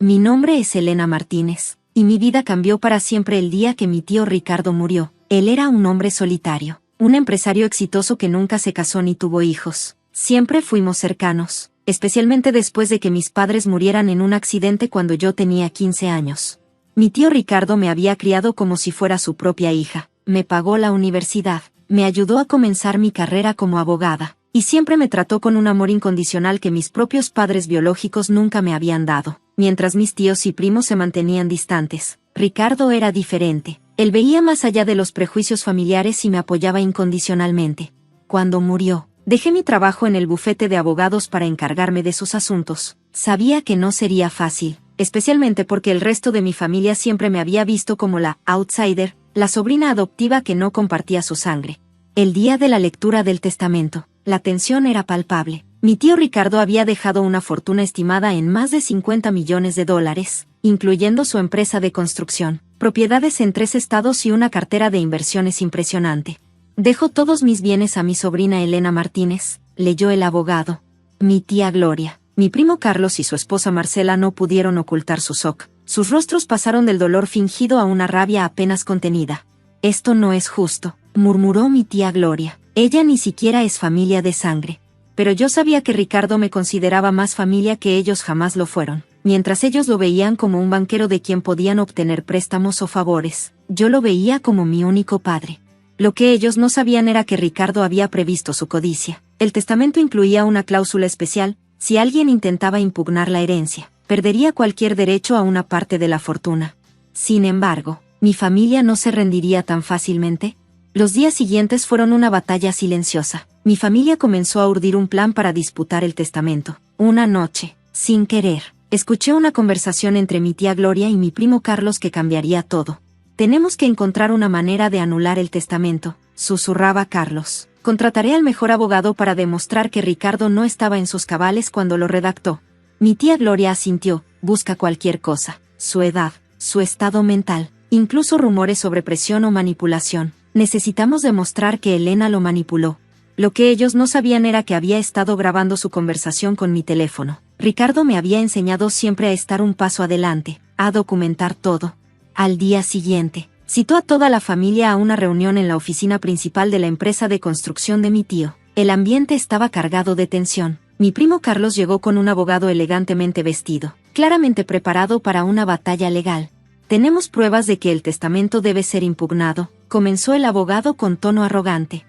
Mi nombre es Elena Martínez, y mi vida cambió para siempre el día que mi tío Ricardo murió. Él era un hombre solitario, un empresario exitoso que nunca se casó ni tuvo hijos. Siempre fuimos cercanos, especialmente después de que mis padres murieran en un accidente cuando yo tenía 15 años. Mi tío Ricardo me había criado como si fuera su propia hija, me pagó la universidad, me ayudó a comenzar mi carrera como abogada, y siempre me trató con un amor incondicional que mis propios padres biológicos nunca me habían dado. Mientras mis tíos y primos se mantenían distantes, Ricardo era diferente. Él veía más allá de los prejuicios familiares y me apoyaba incondicionalmente. Cuando murió, dejé mi trabajo en el bufete de abogados para encargarme de sus asuntos. Sabía que no sería fácil, especialmente porque el resto de mi familia siempre me había visto como la outsider, la sobrina adoptiva que no compartía su sangre. El día de la lectura del testamento, la tensión era palpable. Mi tío Ricardo había dejado una fortuna estimada en más de $50 millones, incluyendo su empresa de construcción, propiedades en 3 estados y una cartera de inversiones impresionante. Dejo todos mis bienes a mi sobrina Elena Martínez, leyó el abogado. Mi tía Gloria, mi primo Carlos y su esposa Marcela no pudieron ocultar su shock. Sus rostros pasaron del dolor fingido a una rabia apenas contenida. Esto no es justo, murmuró mi tía Gloria. Ella ni siquiera es familia de sangre. Pero yo sabía que Ricardo me consideraba más familia que ellos jamás lo fueron. Mientras ellos lo veían como un banquero de quien podían obtener préstamos o favores, yo lo veía como mi único padre. Lo que ellos no sabían era que Ricardo había previsto su codicia. El testamento incluía una cláusula especial: si alguien intentaba impugnar la herencia, perdería cualquier derecho a una parte de la fortuna. Sin embargo, ¿mi familia no se rendiría tan fácilmente? Los días siguientes fueron una batalla silenciosa. Mi familia comenzó a urdir un plan para disputar el testamento. Una noche, sin querer, escuché una conversación entre mi tía Gloria y mi primo Carlos que cambiaría todo. Tenemos que encontrar una manera de anular el testamento, susurraba Carlos. Contrataré al mejor abogado para demostrar que Ricardo no estaba en sus cabales cuando lo redactó. Mi tía Gloria asintió: busca cualquier cosa, su edad, su estado mental, incluso rumores sobre presión o manipulación. Necesitamos demostrar que Elena lo manipuló. Lo que ellos no sabían era que había estado grabando su conversación con mi teléfono. Ricardo me había enseñado siempre a estar un paso adelante, a documentar todo. Al día siguiente, citó a toda la familia a una reunión en la oficina principal de la empresa de construcción de mi tío. El ambiente estaba cargado de tensión. Mi primo Carlos llegó con un abogado elegantemente vestido, claramente preparado para una batalla legal. Tenemos pruebas de que el testamento debe ser impugnado, comenzó el abogado con tono arrogante.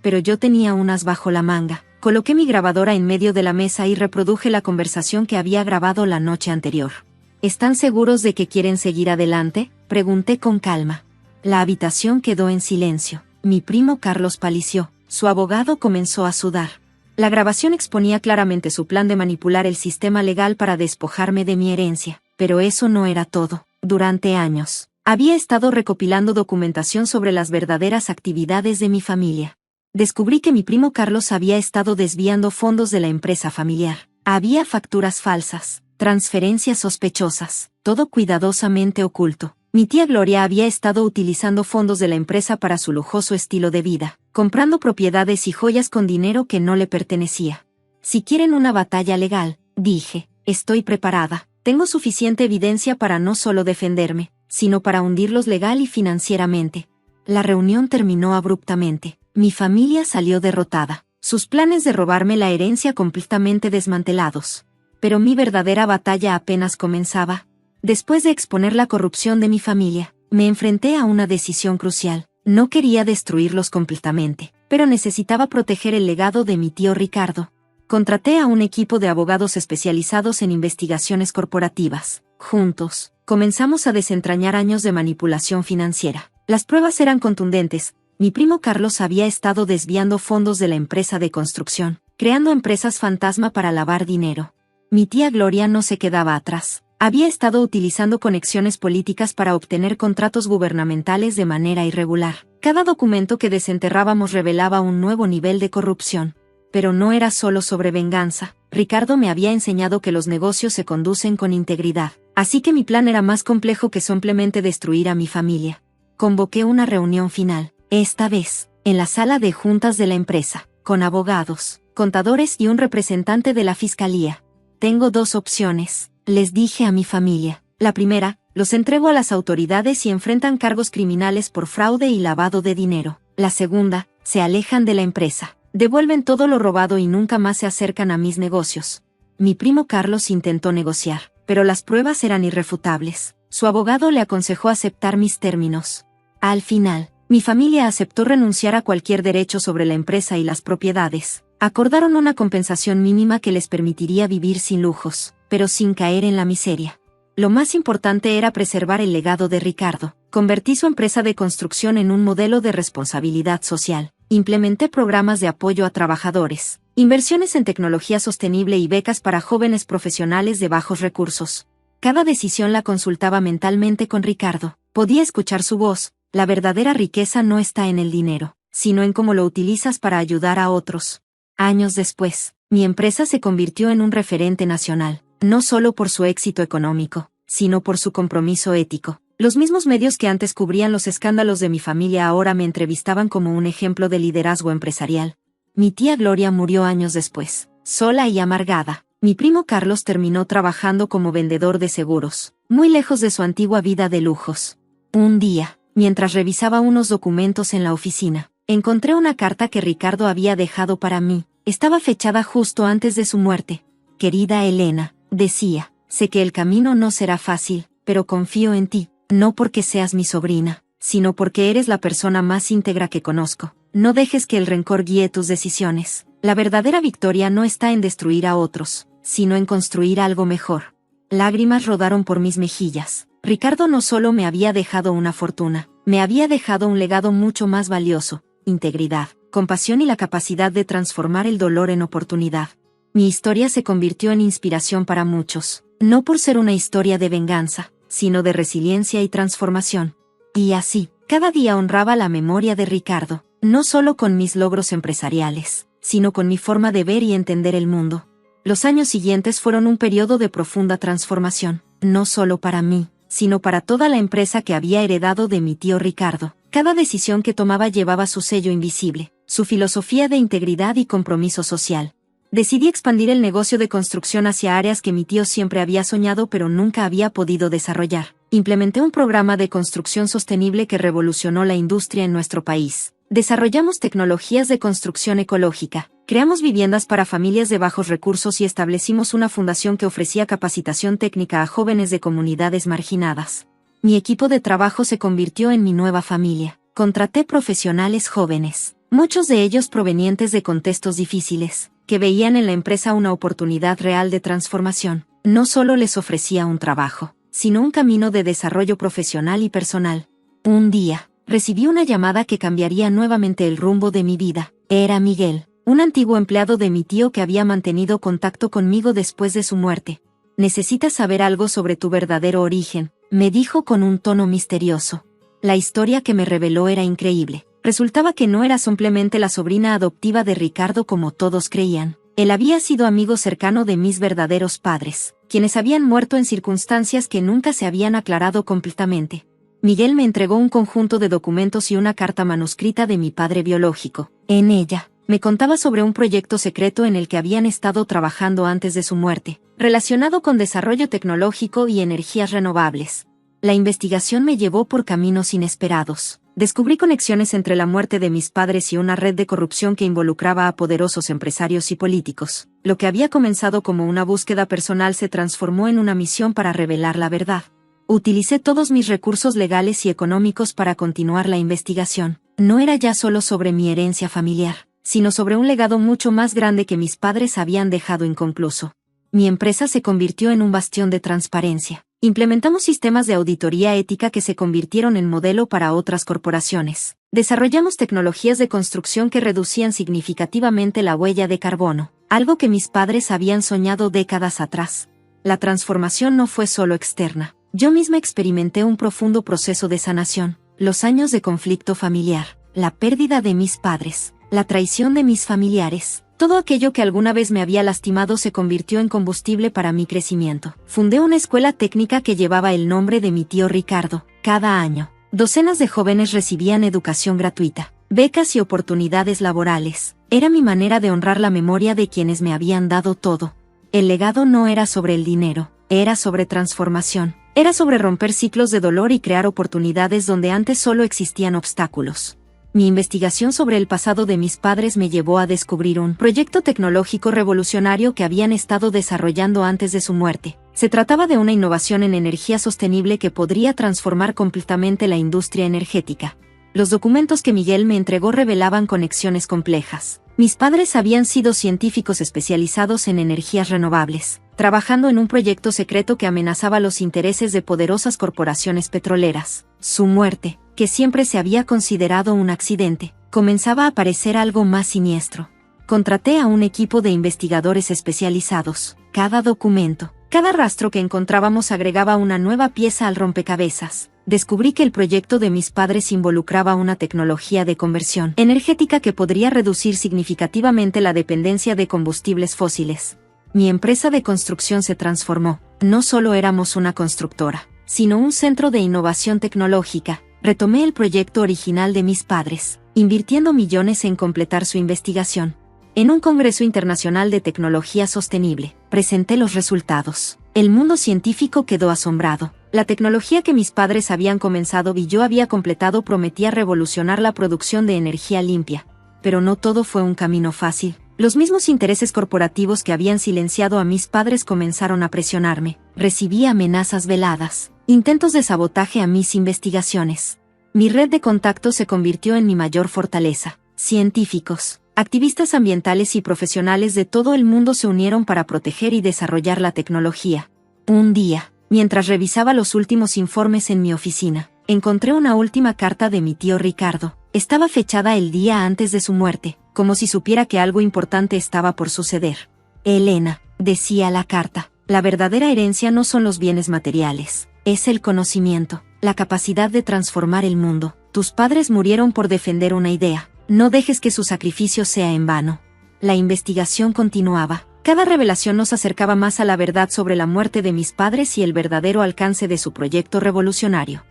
Pero yo tenía unas bajo la manga. Coloqué mi grabadora en medio de la mesa y reproduje la conversación que había grabado la noche anterior. ¿Están seguros de que quieren seguir adelante?, pregunté con calma. La habitación quedó en silencio. Mi primo Carlos palideció. Su abogado comenzó a sudar. La grabación exponía claramente su plan de manipular el sistema legal para despojarme de mi herencia. Pero eso no era todo. Durante años, había estado recopilando documentación sobre las verdaderas actividades de mi familia. Descubrí que mi primo Carlos había estado desviando fondos de la empresa familiar. Había facturas falsas, transferencias sospechosas, todo cuidadosamente oculto. Mi tía Gloria había estado utilizando fondos de la empresa para su lujoso estilo de vida, comprando propiedades y joyas con dinero que no le pertenecía. Si quieren una batalla legal, dije, estoy preparada. Tengo suficiente evidencia para no solo defenderme, sino para hundirlos legal y financieramente. La reunión terminó abruptamente. Mi familia salió derrotada, sus planes de robarme la herencia completamente desmantelados. Pero mi verdadera batalla apenas comenzaba. Después de exponer la corrupción de mi familia, me enfrenté a una decisión crucial. No quería destruirlos completamente, pero necesitaba proteger el legado de mi tío Ricardo. Contraté a un equipo de abogados especializados en investigaciones corporativas. Juntos, comenzamos a desentrañar años de manipulación financiera. Las pruebas eran contundentes. Mi primo Carlos había estado desviando fondos de la empresa de construcción, creando empresas fantasma para lavar dinero. Mi tía Gloria no se quedaba atrás. Había estado utilizando conexiones políticas para obtener contratos gubernamentales de manera irregular. Cada documento que desenterrábamos revelaba un nuevo nivel de corrupción. Pero no era solo sobre venganza. Ricardo me había enseñado que los negocios se conducen con integridad. Así que mi plan era más complejo que simplemente destruir a mi familia. Convoqué una reunión final. Esta vez, en la sala de juntas de la empresa, con abogados, contadores y un representante de la fiscalía. Tengo 2 opciones. les dije a mi familia. La primera, los entrego a las autoridades y enfrentan cargos criminales por fraude y lavado de dinero. La segunda, se alejan de la empresa. Devuelven todo lo robado y nunca más se acercan a mis negocios. Mi primo Carlos intentó negociar, pero las pruebas eran irrefutables. Su abogado le aconsejó aceptar mis términos. Al final, mi familia aceptó renunciar a cualquier derecho sobre la empresa y las propiedades. Acordaron una compensación mínima que les permitiría vivir sin lujos, pero sin caer en la miseria. Lo más importante era preservar el legado de Ricardo. Convertí su empresa de construcción en un modelo de responsabilidad social. Implementé programas de apoyo a trabajadores, inversiones en tecnología sostenible y becas para jóvenes profesionales de bajos recursos. Cada decisión la consultaba mentalmente con Ricardo. Podía escuchar su voz. La verdadera riqueza no está en el dinero, sino en cómo lo utilizas para ayudar a otros. Años después, mi empresa se convirtió en un referente nacional, no solo por su éxito económico, sino por su compromiso ético. Los mismos medios que antes cubrían los escándalos de mi familia ahora me entrevistaban como un ejemplo de liderazgo empresarial. Mi tía Gloria murió años después, sola y amargada. Mi primo Carlos terminó trabajando como vendedor de seguros, muy lejos de su antigua vida de lujos. Un día, mientras revisaba unos documentos en la oficina, encontré una carta que Ricardo había dejado para mí. Estaba fechada justo antes de su muerte. Querida Elena, decía, sé que el camino no será fácil, pero confío en ti, no porque seas mi sobrina, sino porque eres la persona más íntegra que conozco. No dejes que el rencor guíe tus decisiones. La verdadera victoria no está en destruir a otros, sino en construir algo mejor. Lágrimas rodaron por mis mejillas. Ricardo no solo me había dejado una fortuna, me había dejado un legado mucho más valioso: integridad, compasión y la capacidad de transformar el dolor en oportunidad. Mi historia se convirtió en inspiración para muchos, no por ser una historia de venganza, sino de resiliencia y transformación. Y así, cada día honraba la memoria de Ricardo, no solo con mis logros empresariales, sino con mi forma de ver y entender el mundo. Los años siguientes fueron un periodo de profunda transformación, no solo para mí, sino para toda la empresa que había heredado de mi tío Ricardo. Cada decisión que tomaba llevaba su sello invisible, su filosofía de integridad y compromiso social. Decidí expandir el negocio de construcción hacia áreas que mi tío siempre había soñado pero nunca había podido desarrollar. Implementé un programa de construcción sostenible que revolucionó la industria en nuestro país. Desarrollamos tecnologías de construcción ecológica, creamos viviendas para familias de bajos recursos y establecimos una fundación que ofrecía capacitación técnica a jóvenes de comunidades marginadas. Mi equipo de trabajo se convirtió en mi nueva familia. Contraté profesionales jóvenes, muchos de ellos provenientes de contextos difíciles, que veían en la empresa una oportunidad real de transformación. No solo les ofrecía un trabajo, sino un camino de desarrollo profesional y personal. Un día, recibí una llamada que cambiaría nuevamente el rumbo de mi vida. Era Miguel, un antiguo empleado de mi tío que había mantenido contacto conmigo después de su muerte. «Necesitas saber algo sobre tu verdadero origen», me dijo con un tono misterioso. La historia que me reveló era increíble. Resultaba que no era simplemente la sobrina adoptiva de Ricardo como todos creían. Él había sido amigo cercano de mis verdaderos padres, quienes habían muerto en circunstancias que nunca se habían aclarado completamente. Miguel me entregó un conjunto de documentos y una carta manuscrita de mi padre biológico. En ella, me contaba sobre un proyecto secreto en el que habían estado trabajando antes de su muerte, relacionado con desarrollo tecnológico y energías renovables. La investigación me llevó por caminos inesperados. Descubrí conexiones entre la muerte de mis padres y una red de corrupción que involucraba a poderosos empresarios y políticos. Lo que había comenzado como una búsqueda personal se transformó en una misión para revelar la verdad. Utilicé todos mis recursos legales y económicos para continuar la investigación. No era ya solo sobre mi herencia familiar, sino sobre un legado mucho más grande que mis padres habían dejado inconcluso. Mi empresa se convirtió en un bastión de transparencia. Implementamos sistemas de auditoría ética que se convirtieron en modelo para otras corporaciones. Desarrollamos tecnologías de construcción que reducían significativamente la huella de carbono, algo que mis padres habían soñado décadas atrás. La transformación no fue solo externa. Yo misma experimenté un profundo proceso de sanación. Los años de conflicto familiar, la pérdida de mis padres, la traición de mis familiares. Todo aquello que alguna vez me había lastimado se convirtió en combustible para mi crecimiento. Fundé una escuela técnica que llevaba el nombre de mi tío Ricardo. Cada año, docenas de jóvenes recibían educación gratuita, becas y oportunidades laborales. Era mi manera de honrar la memoria de quienes me habían dado todo. El legado no era sobre el dinero, Era sobre transformación. Era sobre romper ciclos de dolor y crear oportunidades donde antes solo existían obstáculos. Mi investigación sobre el pasado de mis padres me llevó a descubrir un proyecto tecnológico revolucionario que habían estado desarrollando antes de su muerte. Se trataba de una innovación en energía sostenible que podría transformar completamente la industria energética. Los documentos que Miguel me entregó revelaban conexiones complejas. Mis padres habían sido científicos especializados en energías renovables, trabajando en un proyecto secreto que amenazaba los intereses de poderosas corporaciones petroleras. Su muerte, que siempre se había considerado un accidente, comenzaba a parecer algo más siniestro. Contraté a un equipo de investigadores especializados. Cada documento, cada rastro que encontrábamos agregaba una nueva pieza al rompecabezas. Descubrí que el proyecto de mis padres involucraba una tecnología de conversión energética que podría reducir significativamente la dependencia de combustibles fósiles. Mi empresa de construcción se transformó. No solo éramos una constructora, sino un centro de innovación tecnológica. Retomé el proyecto original de mis padres, invirtiendo millones en completar su investigación. En un congreso internacional de tecnología sostenible, presenté los resultados. El mundo científico quedó asombrado. La tecnología que mis padres habían comenzado y yo había completado prometía revolucionar la producción de energía limpia. Pero no todo fue un camino fácil. Los mismos intereses corporativos que habían silenciado a mis padres comenzaron a presionarme. Recibí amenazas veladas, intentos de sabotaje a mis investigaciones. Mi red de contactos se convirtió en mi mayor fortaleza. Científicos, activistas ambientales y profesionales de todo el mundo se unieron para proteger y desarrollar la tecnología. Un día, mientras revisaba los últimos informes en mi oficina, encontré una última carta de mi tío Ricardo. Estaba fechada el día antes de su muerte, como si supiera que algo importante estaba por suceder. Elena, decía la carta, la verdadera herencia no son los bienes materiales, es el conocimiento, la capacidad de transformar el mundo. Tus padres murieron por defender una idea, no dejes que su sacrificio sea en vano. La investigación continuaba. Cada revelación nos acercaba más a la verdad sobre la muerte de mis padres y el verdadero alcance de su proyecto revolucionario.